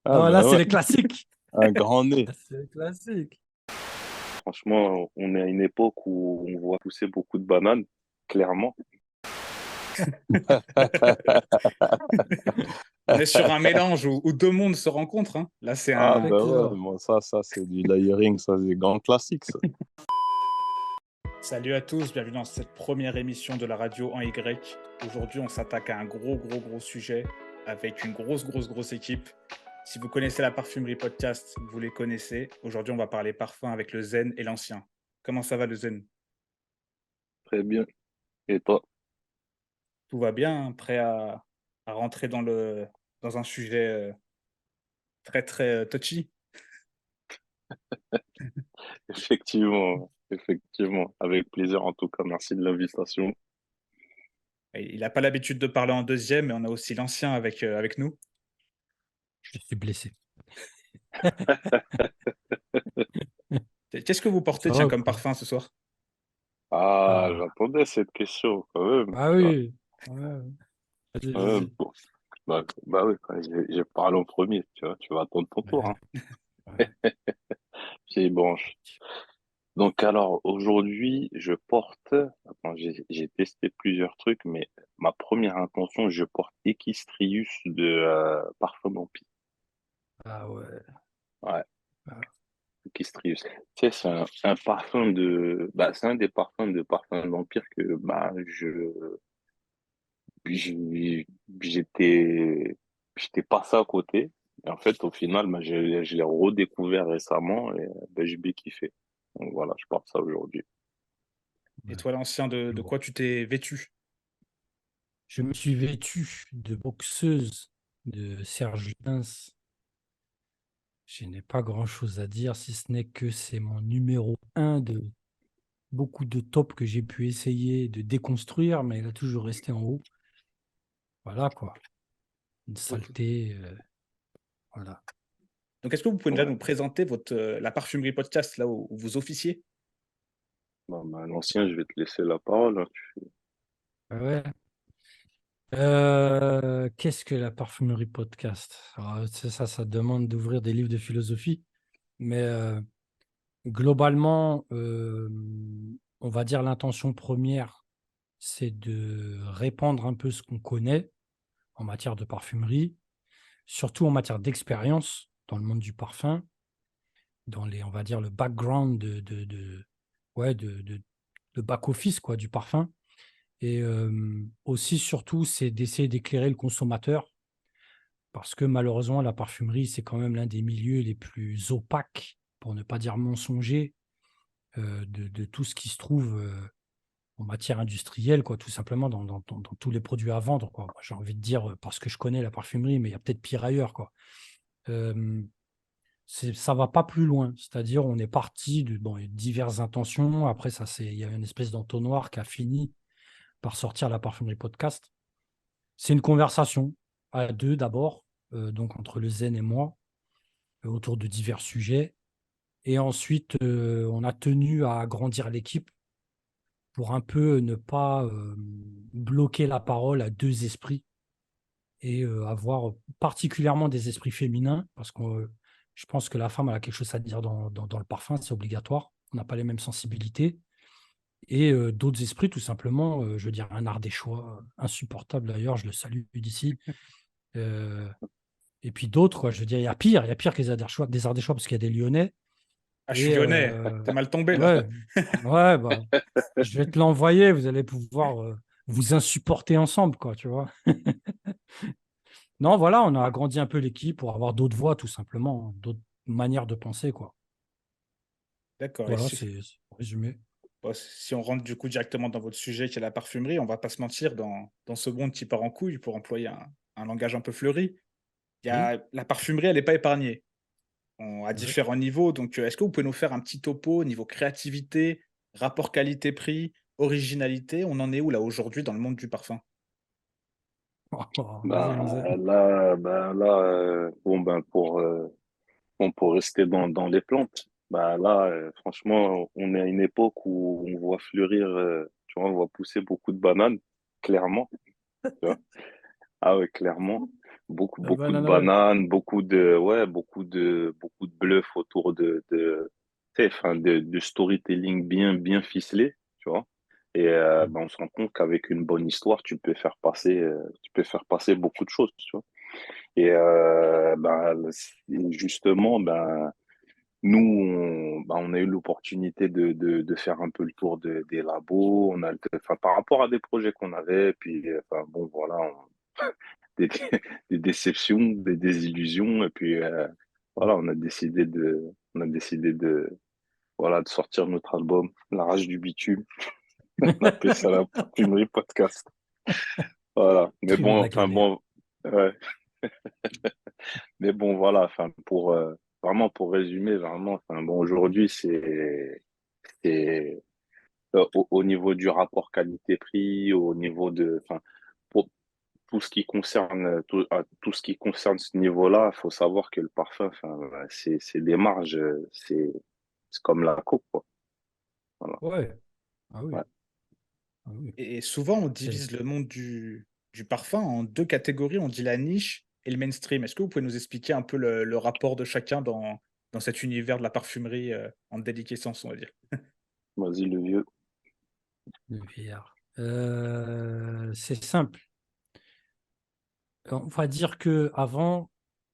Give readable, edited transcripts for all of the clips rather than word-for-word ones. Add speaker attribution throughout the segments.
Speaker 1: Ah
Speaker 2: Non, là,
Speaker 1: bah
Speaker 2: c'est
Speaker 1: ouais,
Speaker 2: les classiques.
Speaker 1: un grand nez.
Speaker 2: Là, c'est les classiques.
Speaker 1: Franchement, on est à une époque où on voit pousser beaucoup de bananes, clairement.
Speaker 3: On est sur un mélange où deux mondes se rencontrent, hein. Là, c'est
Speaker 1: Ah
Speaker 2: C'est
Speaker 3: un.
Speaker 1: bah ouais,
Speaker 2: clair.
Speaker 1: moi ça c'est du layering, ça c'est grand classique ça.
Speaker 3: Salut à tous, bienvenue dans cette première émission de la radio en Y. Aujourd'hui, on s'attaque à un gros sujet avec une grosse équipe. Si vous connaissez la Parfumerie Podcast, vous les connaissez. Aujourd'hui, on va parler parfum avec le Zen et l'ancien. Comment ça va, le Zen?
Speaker 1: Très bien. Et toi?
Speaker 3: Tout va bien, hein, prêt à rentrer dans un sujet très touchy?
Speaker 1: Effectivement, avec plaisir en tout cas. Merci de l'invitation.
Speaker 3: Et il n'a pas l'habitude de parler en deuxième, mais on a aussi l'ancien avec nous.
Speaker 2: Je suis blessé.
Speaker 3: Qu'est-ce que vous portez,
Speaker 2: Ça
Speaker 3: tiens,
Speaker 2: va,
Speaker 3: comme
Speaker 2: quoi.
Speaker 3: parfum ce soir?
Speaker 1: Ah,
Speaker 2: Ah,
Speaker 1: j'attendais cette question quand même.
Speaker 2: ah
Speaker 1: Tu vois.
Speaker 2: oui. Ouais. Vas-y, vas-y.
Speaker 1: Bon. Bah oui, j'ai parlé en premier, tu vois, tu vas attendre ton tour,
Speaker 2: Ouais,
Speaker 1: hein.
Speaker 2: ouais.
Speaker 1: Vieille branche. Donc alors aujourd'hui, je porte, attends, j'ai testé plusieurs trucs, mais ma première intention, je porte Equistrius de Parfum d'Empire.
Speaker 2: Ah ouais.
Speaker 1: Ouais,
Speaker 2: Ah,
Speaker 1: Equistrius. Tu sais, c'est un parfum de, bah, c'est un des parfums de Parfum d'Empire que, bah, j'ai- j'étais, j'étais passé à côté. Et en fait, au final, bah, je l'ai redécouvert récemment et bah, j'ai bien kiffé. Donc voilà, je porte ça aujourd'hui.
Speaker 3: Et
Speaker 2: ouais.
Speaker 3: toi, l'ancien, de
Speaker 2: Bon.
Speaker 3: quoi tu t'es vêtu?
Speaker 2: Je me suis vêtu de boxeuse de Serge Lutens. Je n'ai pas grand-chose à dire, si ce n'est que c'est mon numéro un de beaucoup de tops que j'ai pu essayer de déconstruire, mais il a toujours resté en haut. Voilà, quoi. Une
Speaker 3: Ok.
Speaker 2: saleté. Voilà.
Speaker 3: Donc, est-ce que vous pouvez déjà
Speaker 1: Ouais.
Speaker 3: nous présenter la Parfumerie Podcast, là où vous officiez?
Speaker 1: Bah, l'ancien, je vais te laisser la parole, hein.
Speaker 2: Ouais. Qu'est-ce que la parfumerie podcast? Alors, c'est ça, ça demande d'ouvrir des livres de philosophie, mais globalement, on va dire l'intention première, c'est de répandre un peu ce qu'on connaît en matière de parfumerie, surtout en matière d'expérience dans le monde du parfum, dans les, on va dire, le background ouais, de back-office quoi, du parfum. Et aussi, surtout, c'est d'essayer d'éclairer le consommateur parce que malheureusement, la parfumerie, c'est quand même l'un des milieux les plus opaques, pour ne pas dire mensonger, de tout ce qui se trouve en matière industrielle, quoi, tout simplement dans tous les produits à vendre, quoi. Moi, j'ai envie de dire, parce que je connais la parfumerie, mais il y a peut-être pire ailleurs, quoi. Euh, ça va pas plus loin, c'est-à-dire on est parti de bon, diverses intentions. Après, il y a une espèce d'entonnoir qui a fini par sortir la parfumerie podcast. C'est une conversation à deux d'abord, donc entre le Zen et moi, autour de divers sujets. Et ensuite, on a tenu à agrandir l'équipe pour un peu ne pas bloquer la parole à deux esprits et avoir particulièrement des esprits féminins, parce que je pense que la femme elle a quelque chose à dire dans le parfum, c'est obligatoire. On n'a pas les mêmes sensibilités. Et d'autres esprits, tout simplement, je veux dire, un art des choix insupportable d'ailleurs, je le salue d'ici. Euh, et puis d'autres, quoi, je veux dire, il y a pire que des arts des choix parce qu'il y a des Lyonnais.
Speaker 3: Ah, je suis
Speaker 2: Et
Speaker 3: lyonnais, t'es mal tombé, là.
Speaker 2: ouais, ouais, bah, je vais te l'envoyer, vous allez pouvoir vous insupporter ensemble, quoi, tu vois. Non, voilà, on a agrandi un peu l'équipe pour avoir d'autres voix, tout simplement, hein, d'autres manières de penser, quoi.
Speaker 3: D'accord. Et
Speaker 2: Voilà, c'est pour résumer.
Speaker 3: bon, si on rentre du coup directement dans votre sujet qui est la parfumerie, on va pas se mentir, dans ce monde qui part en couille, pour employer un langage un peu fleuri,
Speaker 2: Oui,
Speaker 3: la parfumerie, elle n'est pas épargnée. À
Speaker 2: ouais.
Speaker 3: différents niveaux. Donc, est-ce que vous pouvez nous faire un petit topo au niveau créativité, rapport qualité-prix, originalité? On en est où là aujourd'hui dans le monde du parfum?
Speaker 2: Vas-y, vas-y.
Speaker 1: Bon, bon, pour rester dans les plantes, bah là, franchement, on est à une époque où on voit fleurir, tu vois, on voit pousser beaucoup de bananes, clairement, tu vois. Ah ouais, clairement. beaucoup de
Speaker 2: Banana, ouais.
Speaker 1: bananes, beaucoup de bluff autour tu sais, enfin, de storytelling bien ficelé, tu vois. Et ben, on se rend compte qu'avec une bonne histoire, tu peux faire passer beaucoup de choses, tu vois. Et ben, justement, ben, nous, on a eu l'opportunité de faire un peu le tour des labos. Enfin, par rapport à des projets qu'on avait, puis, enfin, bon, voilà, des, des déceptions, des désillusions, et puis, voilà, on a décidé voilà, de sortir notre album, La Rage du Bitume. On appelle ça la parfumerie podcast. Voilà. Mais
Speaker 2: Trio de
Speaker 1: bon,
Speaker 2: la
Speaker 1: enfin,
Speaker 2: galère.
Speaker 1: bon, ouais. Mais bon, voilà, enfin, vraiment, pour résumer, vraiment, enfin, bon, aujourd'hui, c'est, au niveau du rapport qualité-prix, au niveau enfin, pour tout ce qui concerne, tout ce qui concerne ce niveau-là, il faut savoir que le parfum, enfin, c'est des marges, c'est comme la coupe, quoi. Voilà.
Speaker 2: Ouais. Ah oui.
Speaker 1: Ouais.
Speaker 2: Ah oui.
Speaker 3: Et souvent, on
Speaker 2: C'est
Speaker 3: divise le monde du parfum en deux catégories. On dit la niche et le mainstream. Est-ce que vous pouvez nous expliquer un peu le rapport de chacun dans cet univers de la parfumerie en déliquescence, on va dire?
Speaker 1: Vas-y, le vieux.
Speaker 2: le VR. C'est simple. On va dire que avant,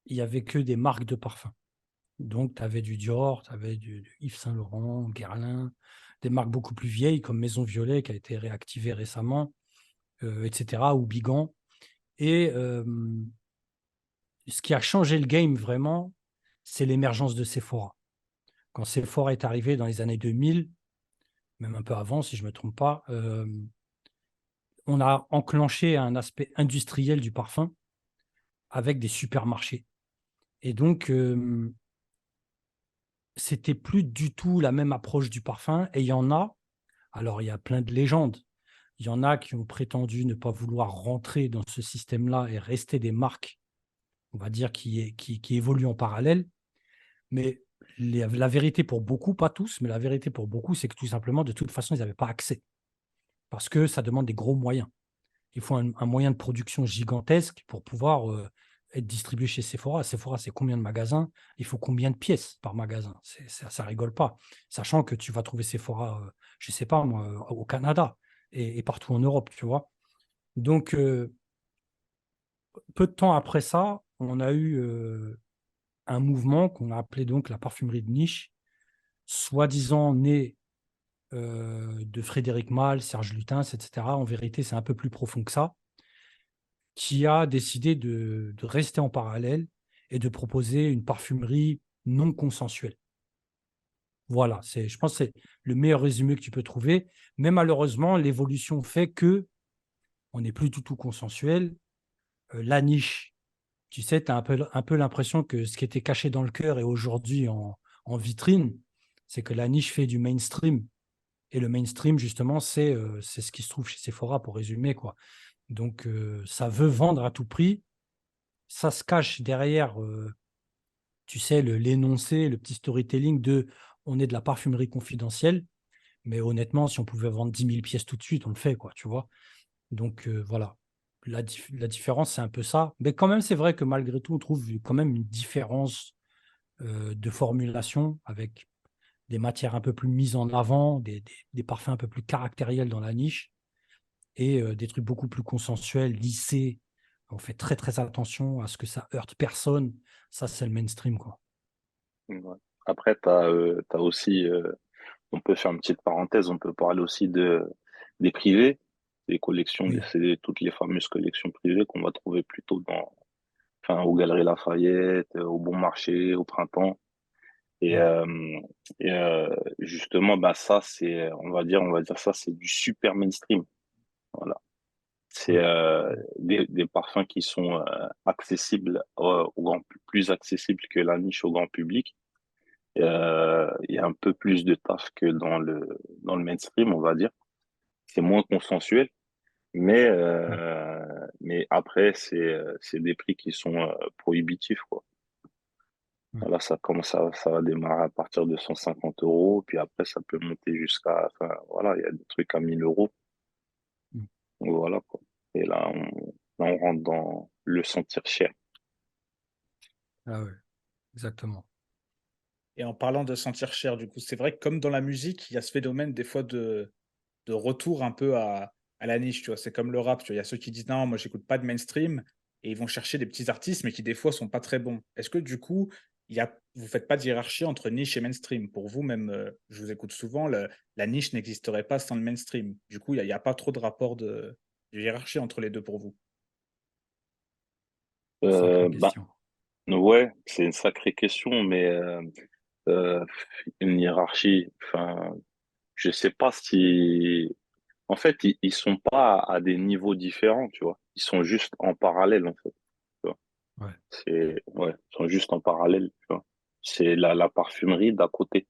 Speaker 2: il y avait que des marques de parfum. Donc, tu avais du Dior, tu avais du Yves Saint Laurent, Guerlain, des marques beaucoup plus vieilles comme Maison Violet qui a été réactivée récemment, etc., ou Bigan. Et ce qui a changé le game vraiment, c'est l'émergence de Sephora. Quand Sephora est arrivé dans les années 2000, même un peu avant, si je ne me trompe pas, on a enclenché un aspect industriel du parfum avec des supermarchés. Et donc, c'était plus du tout la même approche du parfum. Et il y en a, alors il y a plein de légendes. Il y en a qui ont prétendu ne pas vouloir rentrer dans ce système-là et rester des marques, on va dire, qui évoluent en parallèle. Mais la vérité pour beaucoup, pas tous, mais la vérité pour beaucoup, c'est que tout simplement, de toute façon, ils n'avaient pas accès. Parce que ça demande des gros moyens. Il faut un moyen de production gigantesque pour pouvoir être distribué chez Sephora. Sephora, c'est combien de magasins? Il faut combien de pièces par magasin? Ça rigole pas. Sachant que tu vas trouver Sephora, je ne sais pas moi, au Canada et partout en Europe, tu vois. Donc, peu de temps après ça, on a eu un mouvement qu'on a appelé donc la parfumerie de niche, soi-disant né de Frédéric Malle, Serge Lutens, etc. En vérité, c'est un peu plus profond que ça, qui a décidé de rester en parallèle et de proposer une parfumerie non consensuelle. Voilà, je pense que c'est le meilleur résumé que tu peux trouver. Mais malheureusement, l'évolution fait que on n'est plus du tout consensuel. La niche, tu sais, tu as un peu l'impression que ce qui était caché dans le cœur est aujourd'hui en vitrine. C'est que la niche fait du mainstream. Et le mainstream, justement, c'est ce qui se trouve chez Sephora, pour résumer, quoi. Donc, ça veut vendre à tout prix. Ça se cache derrière, tu sais, l'énoncé, le petit storytelling de on est de la parfumerie confidentielle. Mais honnêtement, si on pouvait vendre 10 000 pièces tout de suite, on le fait, quoi, tu vois. Donc, voilà. La différence, c'est un peu ça. Mais quand même, c'est vrai que malgré tout, on trouve quand même une différence de formulation avec des matières un peu plus mises en avant, des parfums un peu plus caractériels dans la niche et des trucs beaucoup plus consensuels, lissés. On fait très, très attention à ce que ça heurte personne. Ça, c'est le mainstream, quoi.
Speaker 1: Ouais. Après, t'as aussi, on peut faire une petite parenthèse, on peut parler aussi des privés, des collections,
Speaker 2: Oui.
Speaker 1: c'est toutes les fameuses collections privées qu'on va trouver plutôt enfin, aux Galeries Lafayette, au Bon Marché, au Printemps. Et,
Speaker 2: Ouais.
Speaker 1: justement, bah, ça, on va dire ça, c'est du super mainstream. Voilà. C'est
Speaker 2: Ouais.
Speaker 1: des parfums qui sont accessibles, plus accessibles que la niche au grand public. Il y a un peu plus de taf que dans le mainstream, on va dire. C'est moins consensuel,
Speaker 2: Ouais.
Speaker 1: mais après, c'est des prix qui sont prohibitifs, quoi.
Speaker 2: Ouais.
Speaker 1: Voilà, ça va démarrer à partir de 150 euros, puis après, ça peut monter jusqu'à, enfin, voilà, il y a des trucs à 1 000 euros.
Speaker 2: Mm.
Speaker 1: Donc voilà, quoi. Et là, on rentre dans le sentir cher.
Speaker 2: Ah ouais, exactement.
Speaker 3: Et en parlant de sentir cher, du coup, c'est vrai que comme dans la musique, il y a ce phénomène des fois de retour un peu à la niche, tu vois? C'est comme le rap, tu vois? Il y a ceux qui disent: «Non, moi j'écoute pas de mainstream» et ils vont chercher des petits artistes, mais qui des fois sont pas très bons. Est-ce que du coup, vous faites pas de hiérarchie entre niche et mainstream? Pour vous même, je vous écoute souvent, la niche n'existerait pas sans le mainstream. Du coup, il y a pas trop de rapport de hiérarchie entre les 2 pour vous?
Speaker 2: Sacrée
Speaker 1: Bah,
Speaker 2: question.
Speaker 1: ouais, c'est une sacrée question, mais euh, une hiérarchie, enfin, je sais pas si... En fait, ils sont pas à des niveaux différents, tu vois. Ils sont juste en parallèle, en fait. Tu vois.
Speaker 2: Ouais.
Speaker 1: Ouais, ils sont juste en parallèle, tu vois. C'est la parfumerie d'à côté,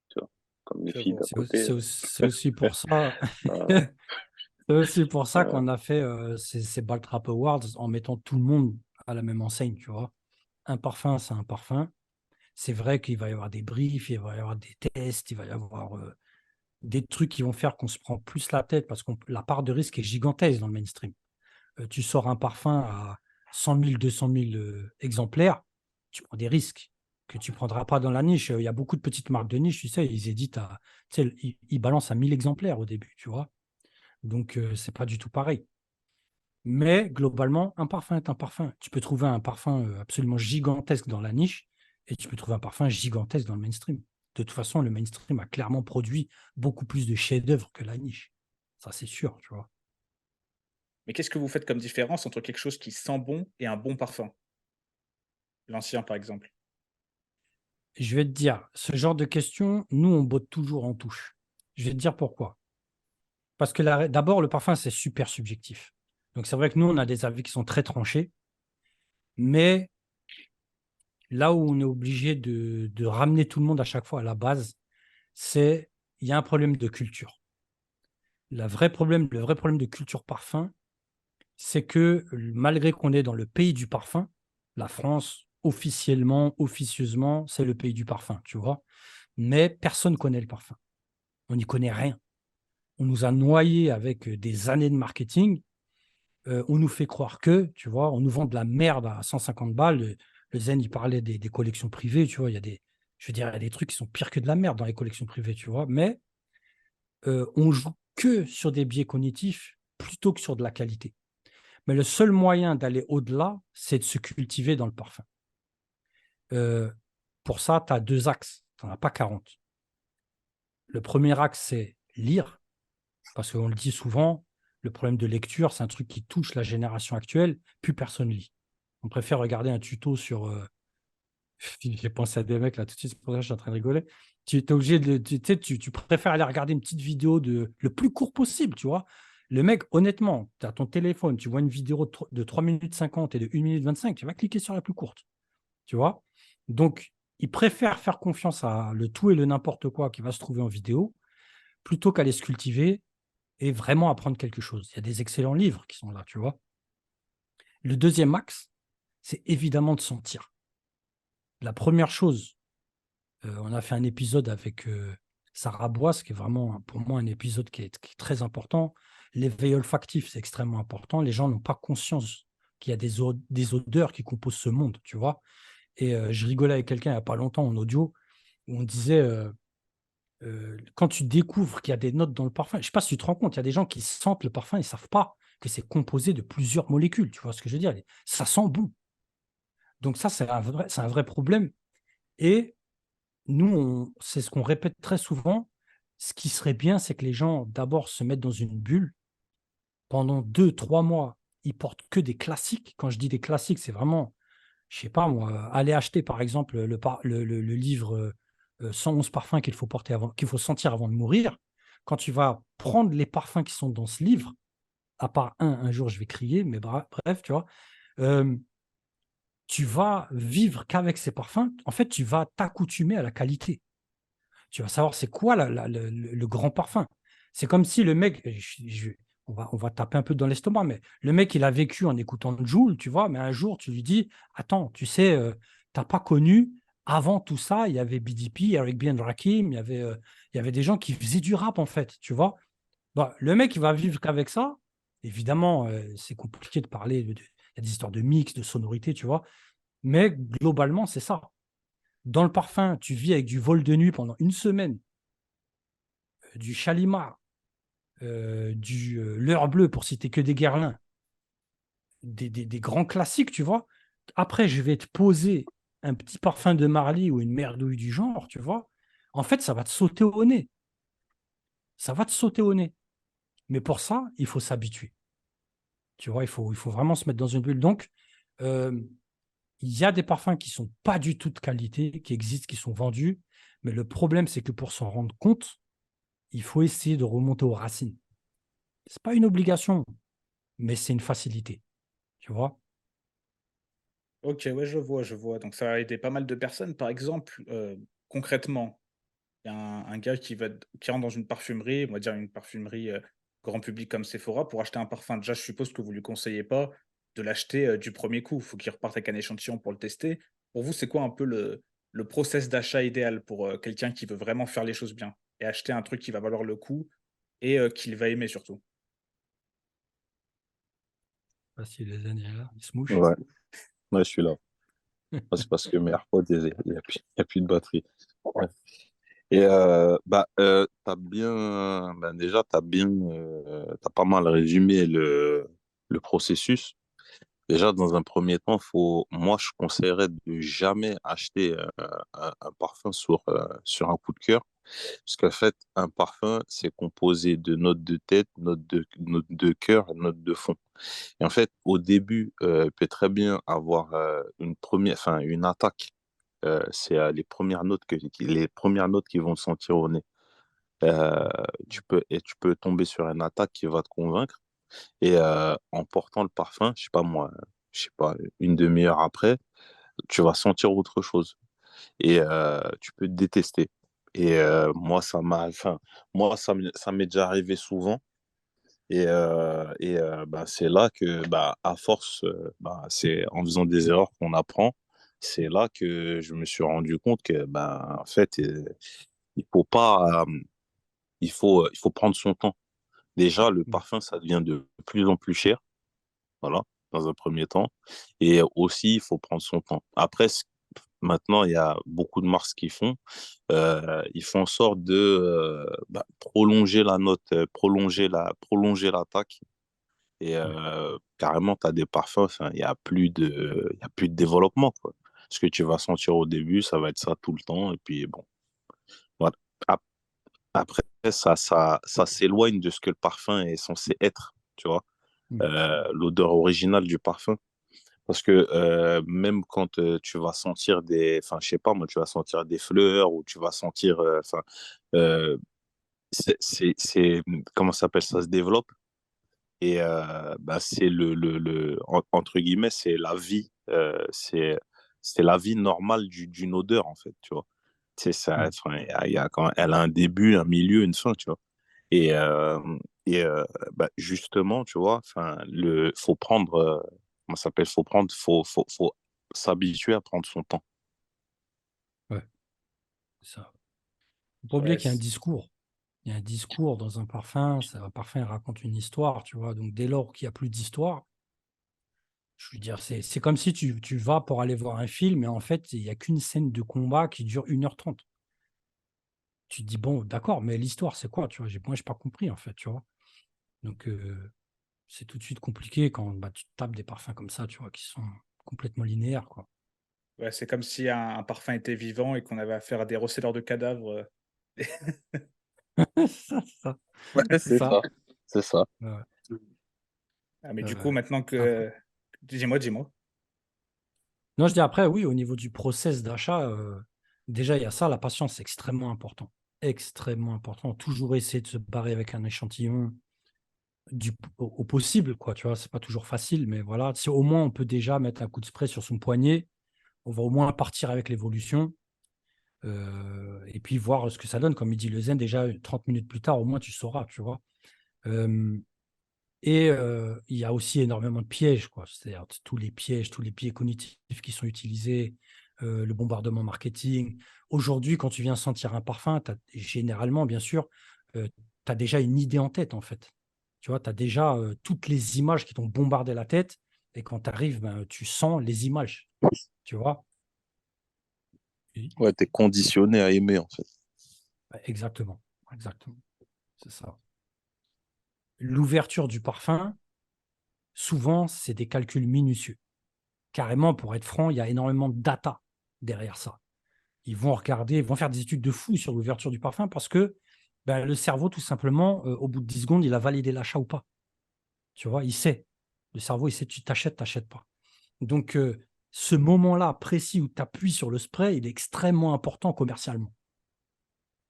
Speaker 1: tu vois. Comme les
Speaker 3: Je
Speaker 1: filles
Speaker 3: vois.
Speaker 1: d'à côté.
Speaker 2: C'est aussi pour ça.
Speaker 1: Euh,
Speaker 2: C'est aussi pour ça
Speaker 1: euh,
Speaker 2: qu'on a fait ces Back Rap Awards en mettant tout le monde à la même enseigne, tu vois. Un parfum, c'est un parfum. C'est vrai qu'il va y avoir des briefs, il va y avoir des tests, il va y avoir des trucs qui vont faire qu'on se prend plus la tête parce que la part de risque est gigantesque dans le mainstream. Tu sors un parfum à 100 000, 200 000 exemplaires, tu prends des risques que tu ne prendras pas dans la niche. Il y a beaucoup de petites marques de niche, tu sais, ils éditent tu sais, ils balancent à 1000 exemplaires au début, tu vois. Donc, c'est pas du tout pareil. Mais globalement, un parfum est un parfum. Tu peux trouver un parfum absolument gigantesque dans la niche et tu peux trouver un parfum gigantesque dans le mainstream. De toute façon, le mainstream a clairement produit beaucoup plus de chefs-d'œuvre que la niche. Ça, c'est sûr, tu vois.
Speaker 3: Mais qu'est-ce que vous faites comme différence entre quelque chose qui sent bon et un bon parfum? L'ancien, par exemple.
Speaker 2: Je vais te dire, ce genre de questions, nous, on botte toujours en touche. Je vais te dire pourquoi. Parce que d'abord, le parfum, c'est super subjectif. Donc, c'est vrai que nous, on a des avis qui sont très tranchés, mais là où on est obligé de ramener tout le monde à chaque fois à la base, c'est il y a un problème de culture. Le vrai problème de culture parfum, c'est que malgré qu'on est dans le pays du parfum, la France, officiellement, officieusement, c'est le pays du parfum, tu vois. Mais personne ne connaît le parfum. On n'y connaît rien. On nous a noyés avec des années de marketing. On nous fait croire que, tu vois, on nous vend de la merde à 150 balles. Le Zen, il parlait des collections privées, tu vois. Je veux dire, il y a des trucs qui sont pires que de la merde dans les collections privées, tu vois. Mais on joue que sur des biais cognitifs plutôt que sur de la qualité. Mais le seul moyen d'aller au-delà, c'est de se cultiver dans le parfum. Euh, pour ça, tu as deux axes. Tu n'en as pas 40. Le premier axe, c'est lire, parce qu'on le dit souvent, le problème de lecture, c'est un truc qui touche la génération actuelle, plus personne lit. On préfère regarder un tuto sur... j'ai pensé à des mecs là tout de suite, c'est pour ça que je suis en train de rigoler. Tu es obligé tu préfères aller regarder une petite vidéo le plus court possible, tu vois. Le mec, honnêtement, tu as ton téléphone, tu vois une vidéo de 3 minutes 50 et de 1 minute 25, tu vas cliquer sur la plus courte, tu vois. Donc, ils préfèrent faire confiance à le tout et le n'importe quoi qui va se trouver en vidéo plutôt qu'aller se cultiver et vraiment apprendre quelque chose. Il y a des excellents livres qui sont là, tu vois. Le deuxième axe, c'est évidemment de sentir. La première chose, on a fait un épisode avec Sarah Boisse, qui est vraiment pour moi un épisode qui est très important. L'éveil olfactif, c'est extrêmement important. Les gens n'ont pas conscience qu'il y a des odeurs qui composent ce monde, tu vois. Et je rigolais avec quelqu'un il n'y a pas longtemps en audio, où on disait, quand tu découvres qu'il y a des notes dans le parfum, je ne sais pas si tu te rends compte, il y a des gens qui sentent le parfum et ne savent pas que c'est composé de plusieurs molécules, tu vois ce que je veux dire? Ça sent bon. Donc ça, c'est un vrai problème. Et nous, c'est ce qu'on répète très souvent. Ce qui serait bien, c'est que les gens, d'abord, se mettent dans une bulle. Pendant 2, 3 mois, ils portent que des classiques. Quand je dis des classiques, c'est vraiment, je sais pas moi, aller acheter, par exemple, le livre 111 parfums qu'il faut sentir avant de mourir. Quand tu vas prendre les parfums qui sont dans ce livre, à part un jour, je vais crier, mais bref, tu vois, euh, tu vas vivre qu'avec ces parfums. En fait, tu vas t'accoutumer à la qualité. Tu vas savoir c'est quoi le grand parfum. C'est comme si le mec, on va taper un peu dans l'estomac, mais le mec, il a vécu en écoutant Jul, tu vois, mais un jour, tu lui dis, attends, tu sais, tu n'as pas connu, avant tout ça, il y avait BDP, Eric B. and Rakim, il y avait des gens qui faisaient du rap, en fait, tu vois. Bah, le mec, il va vivre qu'avec ça. Évidemment, c'est compliqué de parler, il y a des histoires de mix, de sonorité, tu vois, Mais globalement, c'est ça. Dans le parfum, tu vis avec du vol de nuit pendant une semaine, du Chalimard, du L'Heure Bleue, pour citer que des Guerlain, des grands classiques, tu vois. Après, je vais te poser un petit parfum de Marly ou une merdouille du genre, tu vois. En fait, ça va te sauter au nez. Ça va te sauter au nez. Mais pour ça, il faut s'habituer. Tu vois, il faut vraiment se mettre dans une bulle. Donc, euh, il y a des parfums qui ne sont pas du tout de qualité, qui existent, qui sont vendus. Mais le problème, c'est que pour s'en rendre compte, il faut essayer de remonter aux racines. Ce n'est pas une obligation, mais c'est une facilité. Tu vois?
Speaker 3: Ok, ouais, je vois, je vois. Donc ça a aidé pas mal de personnes. Par exemple, concrètement, il y a un gars qui rentre dans une parfumerie, on va dire une parfumerie grand public comme Sephora, pour acheter un parfum. Déjà, je suppose que vous lui conseillez pas de l'acheter du premier coup. Il faut qu'il reparte avec un échantillon pour le tester. Pour vous, c'est quoi un peu le process d'achat idéal pour quelqu'un qui veut vraiment faire les choses bien et acheter un truc qui va valoir le coup et qu'il va aimer surtout?
Speaker 2: Je sais pas si les années là, ils se mouchent.
Speaker 1: Ouais, ouais, je suis là. C'est parce que mes AirPods, il y a plus de batterie. Ouais. Et t'as pas mal résumé le processus. Déjà, dans un premier temps, moi, je conseillerais de jamais acheter un parfum sur un coup de cœur. Parce qu'en fait, un parfum, c'est composé de notes de tête, notes de cœur, notes de fond. Et en fait, au début, il peut très bien avoir une attaque. C'est les premières notes qui vont te sentir au nez. Euh, tu peux tomber sur une attaque qui va te convaincre. Et en portant le parfum, je sais pas, une demi-heure après, tu vas sentir autre chose. Et tu peux te détester. Et ça m'est déjà arrivé souvent. Bah, c'est là que, bah, à force, bah, c'est en faisant des erreurs qu'on apprend. C'est là que je me suis rendu compte que, bah, en fait, il faut pas, il faut prendre son temps. Déjà, le
Speaker 2: Mm.
Speaker 1: parfum, ça devient de plus en plus cher, voilà, dans un premier temps. Et aussi, il faut prendre son temps. Après, maintenant, il y a beaucoup de marques qui font. Ils font en sorte de prolonger la note, prolonger l'attaque. Et
Speaker 2: Ouais.
Speaker 1: carrément, tu as des parfums, enfin, il y a plus de développement, quoi. Ce que tu vas sentir au début, ça va être ça tout le temps. Et puis, bon, voilà. Ap- Après, ça s'éloigne de ce que le parfum est censé être, tu vois,
Speaker 2: Mm.
Speaker 1: l'odeur originale du parfum. Parce que même quand tu vas sentir enfin, je sais pas, moi, tu vas sentir des fleurs ou tu vas sentir, euh, comment ça s'appelle, ça se développe. Et bah, c'est entre guillemets, c'est la vie, c'est la vie normale d'une odeur, en fait, tu vois. C'est ça,
Speaker 2: Mm.
Speaker 1: enfin, elle a un début, un milieu, une fin, tu vois. Et, bah, justement, tu vois, enfin, faut prendre, comment ça s'appelle, faut s'habituer à prendre son temps.
Speaker 2: Ouais, c'est ça. Faut pas oublier
Speaker 3: Ouais,
Speaker 2: qu'il y a un discours. Il y a un discours dans un parfum. Un parfum il raconte une histoire, tu vois. Donc, dès lors qu'il n'y a plus d'histoire, je veux dire, c'est comme si tu vas pour aller voir un film et en fait, il n'y a qu'une scène de combat qui dure 1h30. Tu te dis, bon, d'accord, mais l'histoire, c'est quoi, tu vois? Moi, je n'ai pas compris, en fait, tu vois. Donc, c'est tout de suite compliqué quand bah, tu tapes des parfums comme ça, tu vois, qui sont complètement linéaires, quoi.
Speaker 3: ouais, c'est comme si un parfum était vivant et qu'on avait affaire à des receleurs de cadavres.
Speaker 2: C'est ça.
Speaker 1: Ouais,
Speaker 2: C'est
Speaker 1: c'est
Speaker 2: ça.
Speaker 1: ça. C'est ça.
Speaker 2: Ouais, ouais.
Speaker 3: Ah, mais
Speaker 2: Ouais,
Speaker 3: du coup,
Speaker 2: ouais.
Speaker 3: maintenant
Speaker 2: Après.
Speaker 3: que dis-moi, dis-moi.
Speaker 2: Non, je dis après, oui, au niveau du process d'achat, déjà, il y a ça, la patience, c'est extrêmement important. Extrêmement important. Toujours essayer de se barrer avec un échantillon au possible, quoi, tu vois. C'est pas toujours facile, mais voilà. Si au moins on peut déjà mettre un coup de spray sur son poignet, on va au moins partir avec l'évolution. Et puis voir ce que ça donne. Comme il dit le Zen, déjà 30 minutes plus tard, au moins tu sauras, tu vois. Euh, il y a aussi énormément de pièges, quoi. C'est-à-dire tous les pièges, tous les biais cognitifs qui sont utilisés, le bombardement marketing. Aujourd'hui, quand tu viens sentir un parfum, généralement, bien sûr, tu as déjà une idée en tête, en fait. Tu vois, tu as déjà toutes les images qui t'ont bombardé la tête. Et quand tu arrives, ben, tu sens les images, tu vois.
Speaker 4: Ouais, t'es conditionné à aimer, en fait.
Speaker 2: Exactement, exactement. C'est ça. L'ouverture du parfum, souvent, c'est des calculs minutieux. Carrément, pour être franc, il y a énormément de data derrière ça. Ils vont regarder, ils vont faire des études de fou sur l'ouverture du parfum parce que ben, le cerveau, tout simplement, au bout de 10 secondes, il a validé l'achat ou pas. Tu vois, il sait. Le cerveau, il sait, tu t'achètes pas. Donc, ce moment-là précis où tu appuies sur le spray, il est extrêmement important commercialement.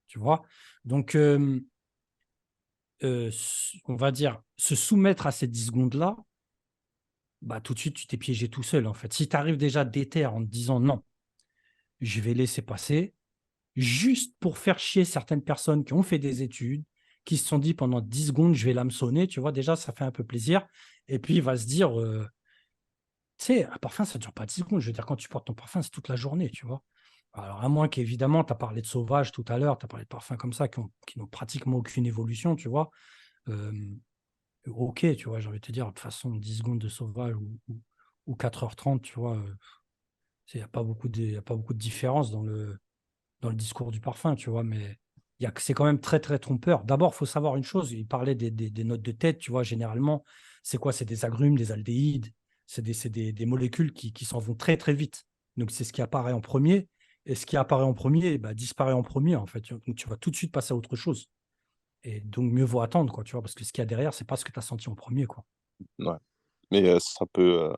Speaker 2: Tu vois. Donc, on va dire, se soumettre à ces 10 secondes-là, bah, tout de suite, tu t'es piégé tout seul, en fait. Si tu arrives déjà déter en te disant non, je vais laisser passer, juste pour faire chier certaines personnes qui ont fait des études, qui se sont dit pendant 10 secondes, je vais l'hameçonner, tu vois, déjà, ça fait un peu plaisir. Et puis, il va se dire, tu sais, un parfum, ça ne dure pas 10 secondes. Je veux dire, quand tu portes ton parfum, c'est toute la journée, tu vois. Alors, à moins qu'évidemment, tu as parlé de sauvage tout à l'heure, tu as parlé de parfums comme ça qui n'ont pratiquement aucune évolution, tu vois. Euh, ok, tu vois, j'ai envie de te dire, de toute façon, 10 secondes de sauvage ou 4h30, tu vois, il n'y a pas beaucoup de différence dans le discours du parfum, tu vois, mais c'est quand même très, très trompeur. D'abord, il faut savoir une chose, il parlait des notes de tête, tu vois, généralement, c'est quoi? C'est des agrumes, des aldéhydes, c'est des molécules qui s'en vont très, très vite. Donc, c'est ce qui apparaît en premier, et ce qui apparaît en premier, bah, disparaît en premier, en fait. Donc, tu vas tout de suite passer à autre chose. Et donc, mieux vaut attendre, quoi, tu vois, parce que ce qu'il y a derrière, c'est pas ce que tu as senti en premier, quoi.
Speaker 4: Ouais. Mais ça peut,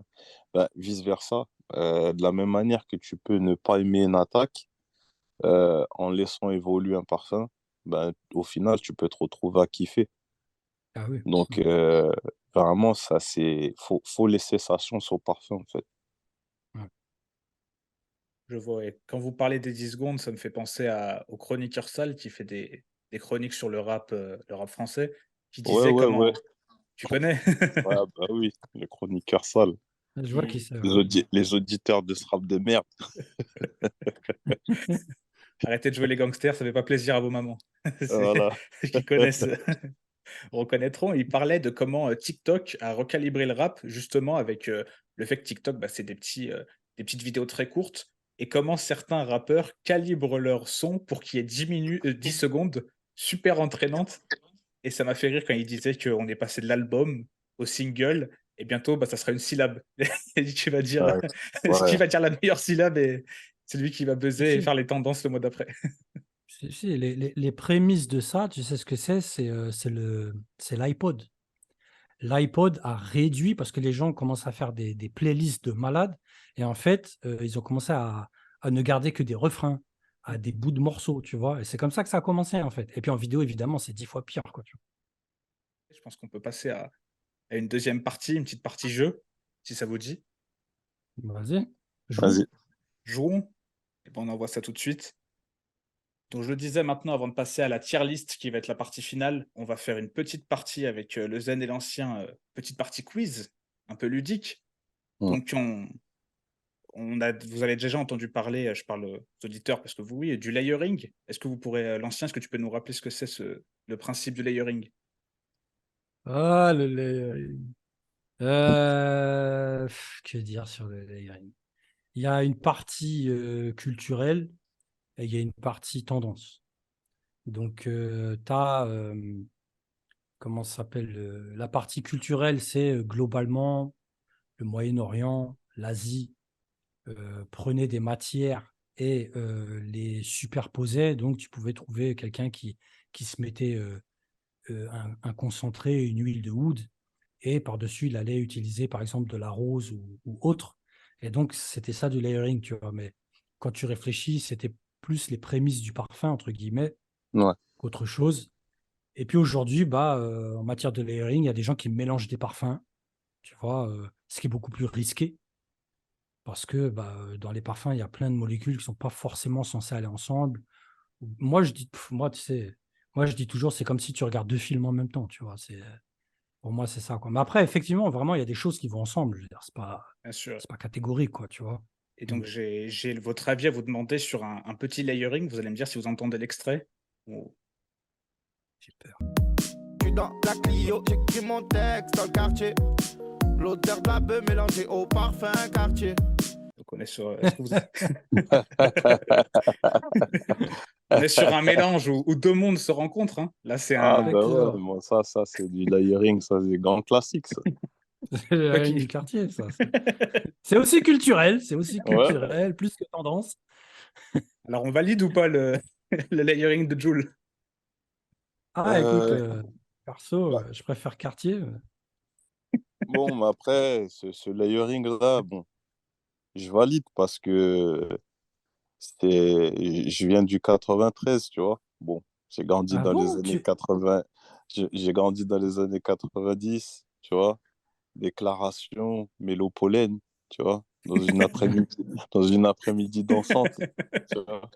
Speaker 4: vice-versa, de la même manière que tu peux ne pas aimer une attaque, en laissant évoluer un parfum, ben, au final, tu peux te retrouver à kiffer.
Speaker 2: Ah oui.
Speaker 4: Donc, vraiment, faut laisser sa chance au parfum, en fait.
Speaker 2: Ouais.
Speaker 3: Je vois, et quand vous parlez des 10 secondes, ça me fait penser au chroniqueur Sal qui fait des chroniques sur le rap français, qui
Speaker 4: Ouais,
Speaker 3: disait
Speaker 4: ouais, ouais.
Speaker 3: comment tu connais?
Speaker 4: Ouais, bah oui, le chroniqueur sale.
Speaker 2: Je vois qui c'est.
Speaker 4: Les auditeurs de ce rap de merde.
Speaker 3: Arrêtez de jouer les gangsters, ça fait pas plaisir à vos mamans.
Speaker 4: Voilà.
Speaker 3: Ceux qui connaissent reconnaîtront. Il parlait de comment, TikTok a recalibré le rap justement avec, le fait que TikTok, bah, c'est des petites vidéos très courtes, et comment certains rappeurs calibrent leur son pour qu'il y ait 10 secondes super entraînantes, et ça m'a fait rire quand il disait qu'on est passé de l'album au single, et bientôt, bah, ça sera une syllabe. Il a dit: «Tu vas dire
Speaker 4: Ouais,
Speaker 3: qui
Speaker 4: ouais.
Speaker 3: va dire la meilleure syllabe, et c'est lui qui va
Speaker 2: Si,
Speaker 3: buzzer et
Speaker 2: si.
Speaker 3: faire les tendances le mois d'après».
Speaker 2: Si, les prémices de ça, tu sais ce que c'est? C'est l'iPod. L'iPod a réduit parce que les gens commencent à faire des playlists de malades et en fait, ils ont commencé à ne garder que des refrains, à des bouts de morceaux, tu vois? Et c'est comme ça que ça a commencé, en fait. Et puis en vidéo, évidemment, c'est 10 fois pire, quoi, tu
Speaker 3: Je pense qu'on peut passer à une deuxième partie, une petite partie jeu, si ça vous dit?
Speaker 2: vois? Vas-y, joue.
Speaker 4: Vas-y.
Speaker 3: Jouons? Et ben, on envoie ça tout de suite. Donc je le disais, maintenant, avant de passer à la tier list qui va être la partie finale, on va faire une petite partie avec, le zen et l'ancien, petite partie quiz, un peu ludique.
Speaker 4: Mm.
Speaker 3: Donc vous avez déjà entendu parler, je parle aux auditeurs parce que vous oui, du layering. Est-ce que vous pourrez, l'ancien, est-ce que tu peux nous rappeler ce que c'est le principe du layering?
Speaker 2: Ah, que dire sur le layering? Il y a une partie, culturelle et il y a une partie tendance. Donc, tu as, comment ça s'appelle? La partie culturelle, c'est globalement le Moyen-Orient, l'Asie, prenaient des matières et les superposaient. Donc, tu pouvais trouver quelqu'un qui se mettait un concentré, une huile de oud, et par-dessus, il allait utiliser par exemple de la rose ou autre. Et donc, c'était ça du layering, tu vois. Mais quand tu réfléchis, c'était plus les prémices du parfum, entre guillemets,
Speaker 4: Ouais.
Speaker 2: qu'autre chose. Et puis aujourd'hui, bah, en matière de layering, il y a des gens qui mélangent des parfums, tu vois, ce qui est beaucoup plus risqué parce que bah, dans les parfums, il y a plein de molécules qui ne sont pas forcément censées aller ensemble. Moi, moi, tu sais, moi, je dis toujours, c'est comme si tu regardes deux films en même temps, tu vois. Pour moi, c'est ça, quoi. Mais après, effectivement, vraiment, il y a des choses qui vont ensemble. Je veux dire,
Speaker 3: Bien sûr.
Speaker 2: c'est pas catégorique, quoi, tu vois.
Speaker 3: Et
Speaker 2: Mm.
Speaker 3: donc j'ai votre avis à vous demander sur un petit layering. Vous allez me dire si vous entendez l'extrait ou
Speaker 2: J'ai peur.
Speaker 5: suis dans la Clio, j'écris mon texte dans le quartier. L'odeur de la bœuf mélangée au parfum quartier.
Speaker 3: Donc on est sur. Est-ce que vous... on est sur un mélange où deux mondes se rencontrent. Hein. Là, c'est
Speaker 4: Ah,
Speaker 3: un.
Speaker 4: bah ouais, moi, ça, c'est du layering, ça, c'est grand classique, ça.
Speaker 2: C'est la
Speaker 3: Ok.
Speaker 2: ligne du quartier, ça. C'est aussi culturel,
Speaker 4: Ouais.
Speaker 2: plus que tendance.
Speaker 3: Alors, on valide ou pas le layering de Joule?
Speaker 2: Ah, écoute, perso,
Speaker 4: Bah,
Speaker 2: je préfère quartier.
Speaker 4: bon, mais après, ce layering-là, bon, je valide parce que je viens du 93, tu vois. Bon, j'ai grandi
Speaker 2: Ah
Speaker 4: dans les
Speaker 2: bon,
Speaker 4: années 80, j'ai grandi dans les années 90, tu vois. Déclaration, mélopollen, tu vois, dans une après-midi dansante, tu vois,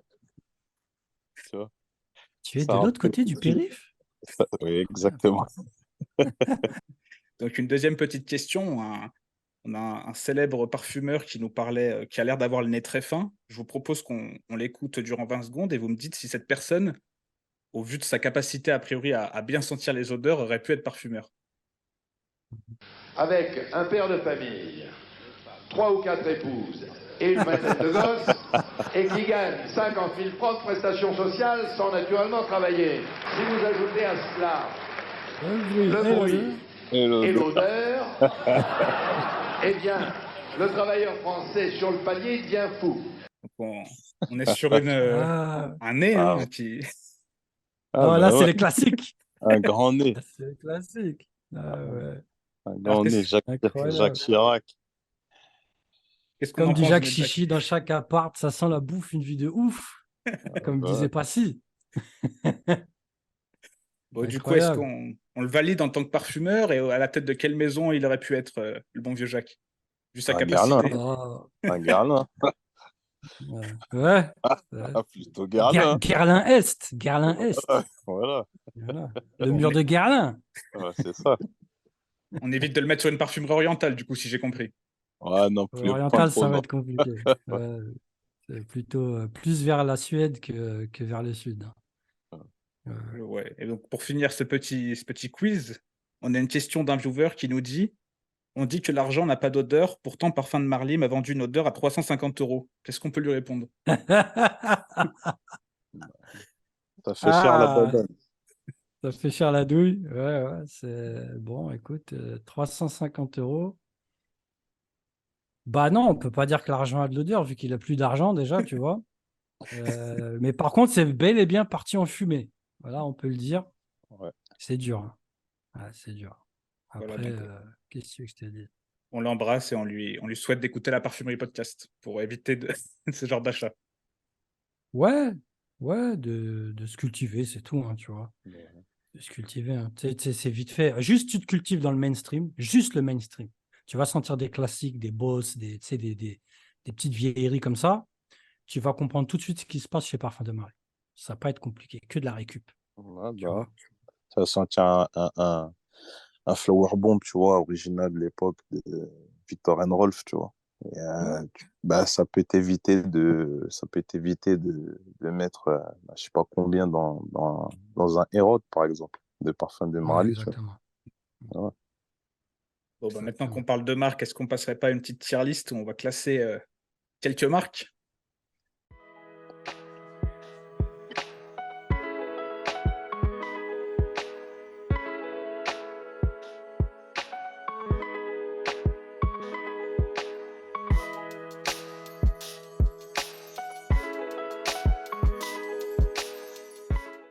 Speaker 4: tu vois.
Speaker 2: tu es
Speaker 4: Ça
Speaker 2: de l'autre
Speaker 4: rappelle
Speaker 2: côté
Speaker 4: tout
Speaker 2: du
Speaker 4: de suite.
Speaker 2: périph'?
Speaker 4: Oui, exactement.
Speaker 3: Donc, une deuxième petite question. On a un célèbre parfumeur qui nous parlait, qui a l'air d'avoir le nez très fin. Je vous propose qu'on l'écoute durant 20 secondes et vous me dites si cette personne, au vu de sa capacité a priori à bien sentir les odeurs, aurait pu être parfumeur.
Speaker 6: Avec un père de famille, 3 ou 4 épouses et une vingtaine de gosses, et qui gagne 50 000 francs de prestations sociales sans naturellement travailler. Si vous ajoutez à cela le bruit
Speaker 4: Et
Speaker 6: et
Speaker 4: le-
Speaker 6: l'odeur, eh bien, le travailleur français sur le palier devient fou.
Speaker 3: Donc, on est sur
Speaker 2: Ah,
Speaker 3: un nez
Speaker 4: Ah,
Speaker 3: hein, qui.
Speaker 4: ah,
Speaker 2: non, là,
Speaker 4: bah
Speaker 2: c'est
Speaker 4: ouais,
Speaker 2: les classiques.
Speaker 4: un grand nez,
Speaker 2: C'est les classiques. Ah ouais,
Speaker 4: un
Speaker 3: Alors,
Speaker 4: grand nez, Jacques
Speaker 2: incroyable.
Speaker 4: Chirac.
Speaker 3: qu'est-ce qu'on
Speaker 2: Comme
Speaker 3: en
Speaker 2: dit
Speaker 3: pense,
Speaker 2: Jacques
Speaker 3: Medjack?
Speaker 2: Chichi, dans chaque appart, ça sent la bouffe, une vie de ouf. Comme
Speaker 4: Bah
Speaker 2: disait
Speaker 4: ouais.
Speaker 2: Passy.
Speaker 3: Bon, du coup, est-ce
Speaker 2: Incroyable.
Speaker 3: qu'on le valide en tant que parfumeur et à la tête de quelle maison il aurait pu être, le bon vieux Jacques? Vu sa
Speaker 4: Un Guerlain,
Speaker 3: capacité.
Speaker 2: Oh,
Speaker 4: un Guerlain.
Speaker 2: ouais.
Speaker 4: Ah, plutôt Guerlain.
Speaker 2: Guerlain-Est. Guerlain-Est.
Speaker 4: Voilà,
Speaker 2: Voilà. Le
Speaker 3: Bon,
Speaker 2: mur
Speaker 3: mais
Speaker 2: de Guerlain.
Speaker 4: ouais, c'est ça.
Speaker 3: on évite de le mettre sur une parfumerie orientale, du coup, si j'ai compris.
Speaker 4: Ouais, non, plus, pas
Speaker 2: Oriental,
Speaker 4: trop,
Speaker 2: ça va
Speaker 4: non.
Speaker 2: être compliqué. Ouais, c'est plutôt plus vers la Suède que vers le sud.
Speaker 3: Ouais. Et donc, pour finir ce petit quiz, on a une question d'un viewer qui nous dit: on dit que l'argent n'a pas d'odeur, pourtant Parfum de Marly m'a vendu une odeur à 350 €. Qu'est-ce qu'on peut lui répondre?
Speaker 4: Ça fait cher la
Speaker 2: Ah,
Speaker 4: banane.
Speaker 2: ça fait cher la douille. Ouais, c'est bon, écoute, 350 euros. Bah non, on peut pas dire que l'argent a de l'odeur vu qu'il a plus d'argent déjà, tu vois. Mais par contre, c'est bel et bien parti en fumée. Voilà, on peut le dire.
Speaker 4: Ouais.
Speaker 2: C'est dur. Hein. Ouais, c'est dur.
Speaker 3: Voilà,
Speaker 2: Après,
Speaker 3: donc
Speaker 2: qu'est-ce que je t'ai dit?
Speaker 3: on l'embrasse et on lui souhaite d'écouter la Parfumerie Podcast pour éviter ce genre d'achat.
Speaker 2: Ouais, ouais, de se cultiver, c'est tout, hein, tu vois. De se cultiver, hein. C'est vite fait. Juste tu te cultives dans le mainstream, juste le mainstream. Tu vas sentir des classiques, des boss, des petites vieilleries comme ça. Tu vas comprendre tout de suite ce qui se passe chez Parfum de Marie. Ça va pas être compliqué, que de la récup.
Speaker 4: Ouais,
Speaker 2: Tu
Speaker 4: bah,
Speaker 2: vois.
Speaker 4: ça va sentir un flower bomb, tu vois, original de l'époque de Victor Rolf, tu vois. Et,
Speaker 2: Ouais.
Speaker 4: bah, ça peut t'éviter de mettre, je sais pas combien dans un Hérode, par exemple, de parfum de
Speaker 2: Ouais,
Speaker 4: Marly, tu
Speaker 2: exactement.
Speaker 4: vois. Ouais.
Speaker 3: Bon, bah, maintenant
Speaker 2: Exactement.
Speaker 3: qu'on parle de marques, est-ce qu'on passerait pas à une petite tier list où on va classer quelques marques?